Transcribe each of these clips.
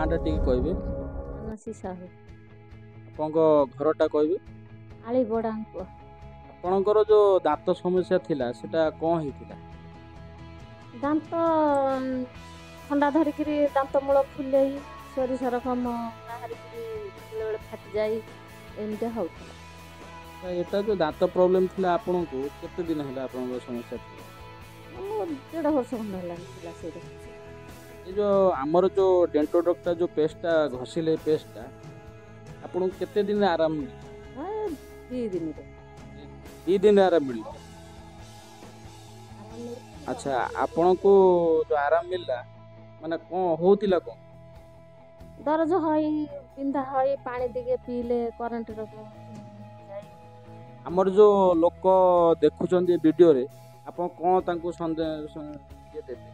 नाटा T कहबे ମାନସୀ ସାହୁ आपन घरटा कहबे ଆଳି ବଡ଼ାଙ୍କ आपणकर जो दांत समस्या थिला सेटा कौन हेतिला ଦାନ୍ତ ଥଣ୍ଡା ଧରିକିରି ଦାନ୍ତ ମୂଳ ଫୁଲେଇ ସୋରିଷ ରକମ ବାହାରିକିରି ବେଳେବେଳେ ଫାଟିଯାଇ ଏମିତି ହଉଥିଲା। एटा जो दांत प्रॉब्लम थिला आपन को केते दिन होला आपन समस्या थिला ମୁଁ 1.5 ବର୍ଷ ଖଣ୍ଡେ ହେଲାଣି ଥିଲା ସେଇଟା। ये जो आमर जो डेंटोडक्टा जो पेस्टटा घसिले पेस्टटा आपन केते दिन आराम मिले 2 ଦିନରେ 2 दिन आराम मिले अच्छा आपन को जो आराम मिलला माने कौन होतिला कौन ଦରଜ ହଇ ବିନ୍ଧା ହଇ ପାଣି ଟିକେ ପିଇଲେ କରେଣ୍ଟ ରକମ आमर जो लोक देखुचंदी वीडियो रे आपन कौन तांको संदेश ये देबे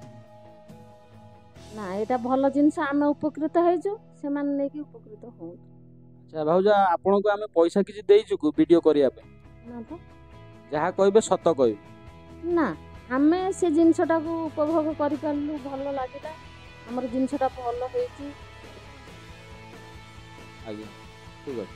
ନା ଏଇଟା ଭଲ ଜିନିଷ ଆମେ ଉପକୃତ ହେଇଛୁ ସେମାନେ ନେଇକି ଉପକୃତ ହଉ अच्छा भाउजा आपन को आमे पैसा किछि देइछु को वीडियो करिया पे ନା ତ जहा कहबे सत कहबे ନା ଆମେ ସେ ଜିନିଷଟାକୁ ଉପଭୋଗ କରିପାରିଲୁ ଭଲ ଲାଗିଲା ଆମର ଜିନିଷଟା ଭଲ ହେଇଛି। आज्ञा ठीक है।